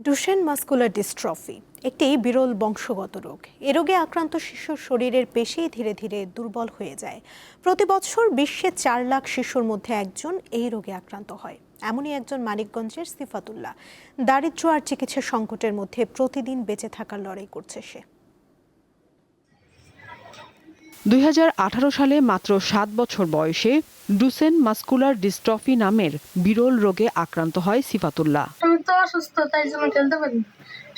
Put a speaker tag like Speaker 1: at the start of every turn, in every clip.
Speaker 1: Duchenne muscular dystrophy একটি বিরল বংশগত রোগ। এ রোগে আক্রান্ত শিশুর শরীরের পেশি ধীরে ধীরে দুর্বল হয়ে যায়। প্রতি বছর বিশ্বে 4 লাখ শিশুর মধ্যে একজন এই রোগে আক্রান্ত হয়। এমনই একজন মানিকগঞ্জের সিফাতুল্লাহ। দারিদ্র্য আর চিকিৎসা সংকটের মধ্যে প্রতিদিন বেঁচে থাকার লড়াই করছে সে।
Speaker 2: 2018 সালে মাত্র 7 বছর বয়সে ডুশেন মাস্কুলার ডিস্ট্রফি নামের বিরল রোগে আক্রান্ত হয় সিফাতুল্লাহ।
Speaker 3: আমি তো অসুস্থ, তাই জন্য খেলতে পারি।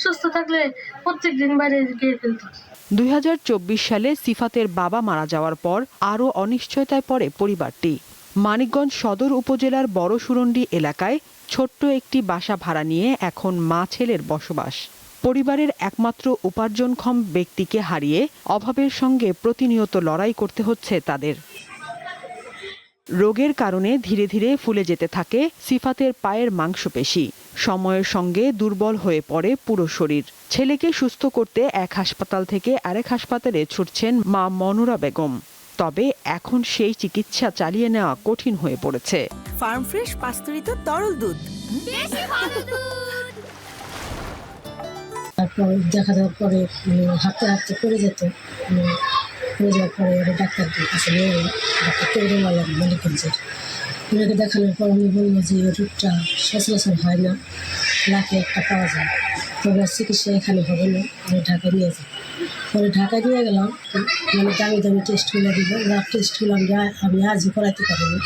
Speaker 3: সুস্থ থাকলে প্রত্যেকদিন বাইরে গিয়ে খেলতাম।
Speaker 2: 2024 সালে সিফাতের বাবা মারা যাওয়ার পর আরও অনিশ্চয়তায় পড়ে পরিবারটি। মানিকগঞ্জ সদর উপজেলার বড় সুরন্ডি এলাকায় ছোট্ট একটি বাসা ভাড়া নিয়ে এখন মা ছেলের বসবাস। পরিবারের একমাত্র উপার্জনক্ষম ব্যক্তিকে হারিয়ে অভাবের সঙ্গে প্রতিনিয়ত লড়াই করতে হচ্ছে তাদের। রোগের কারণে ধীরে ধীরে ফুলে যেতে থাকে সিফাতের পায়ের মাংসপেশি। সময়ের সঙ্গে দুর্বল হয়ে পড়ে পুরো শরীর। ছেলেকে সুস্থ করতে এক হাসপাতাল থেকে আরেক হাসপাতালে ছুটছেন মা মনুরা বেগম। তবে এখন সেই চিকিৎসা চালিয়ে নেওয়া কঠিন হয়ে পড়েছে।
Speaker 4: ফার্ম ফ্রেশ পাস্তুরিত তরল দুধ,
Speaker 3: তারপর দেখা যাওয়ার পরে হাঁটতে হাঁটতে পড়ে যেত। পড়ে যাওয়ার পরে ওরা ডাক্তারদের কাছে নিয়ে গেল। ডাক্তার তৈরি মালাম মানিকগঞ্জের। ওনাকে দেখানোর পর উনি বললো যে ওই রোগটা সচরাচর হয় না, লাখে একটা পাওয়া যায়, তবে চিকিৎসা এখানে হবে না, আমি ঢাকায় নিয়ে যাই। পরে ঢাকায় নিয়ে গেলাম, দামি দামি টেস্টগুলো দিল। টেস্টগুলো আমি আজই করাইতে পারিনি।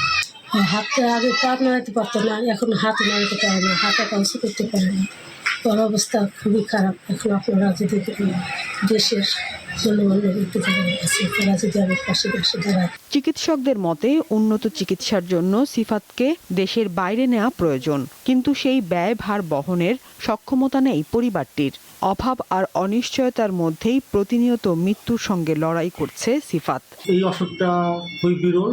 Speaker 3: হাতটা আগে পা নাড়াতে পারতো না, এখন হাত নাড়াতে পারে না, হাতে কাউন্সি করতে পারে না। ওর অবস্থা খুবই খারাপ। এখন আপনারা যদি দেশের
Speaker 2: চিকিৎসকদের মতে উন্নত চিকিৎসার জন্য সিফাতকে দেশের বাইরে নেওয়া প্রয়োজন, কিন্তু সেই ব্যয়ভার বহনের সক্ষমতা নেই পরিবারটির। অভাব আর অনিশ্চয়তার মধ্যেই প্রতিনিয়ত মৃত্যুর সঙ্গে লড়াই করছে সিফাত।
Speaker 5: এই অসুখটা খুবই বিরল,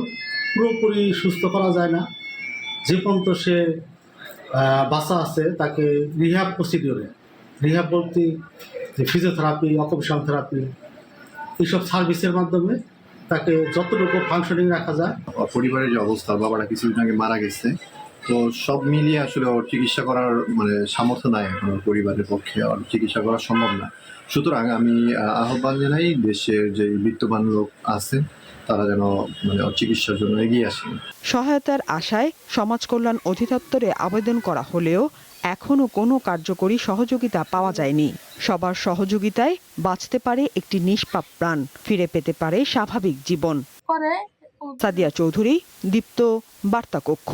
Speaker 5: পুরোপুরি সুস্থ করা যায় না। যে পর্যন্ত সে বাঁচা আছে তাকে রিহ্যাব প্রসিডিওরে, রিহ্যাব বলতে ফিজিওথেরাপি, অকুপেশনাল থেরাপি, এইসব সার্ভিসের মাধ্যমে তাকে যতটুকু ফাংশনিং রাখা যায়।
Speaker 6: পরিবারের যে অবস্থা, বাবাটা কিছুদিন আগে মারা গেছে, তো সব মিলিয়ে আসলে ওর চিকিৎসা করার সামর্থ্য নাই এখন ওর পরিবারের পক্ষে, ওর চিকিৎসা করা সম্ভব না। সুতরাং আমি আহ্বান জানাই দেশের যে বিত্তবান লোক আছে তারা যেন ওর চিকিৎসার জন্য এগিয়ে আসেন।
Speaker 2: সহায়তার আশায় সমাজ কল্যাণ অধিদপ্তরে আবেদন করা হলেও এখনো কোনো কার্যকরী সহযোগিতা পাওয়া যায়নি। সবার সহযোগিতায় বাঁচতে পারে একটি নিষ্পাপ প্রাণ, ফিরে পেতে পারে স্বাভাবিক জীবন। সাদিয়া চৌধুরী, দীপ্ত, বার্তা কক্ষ।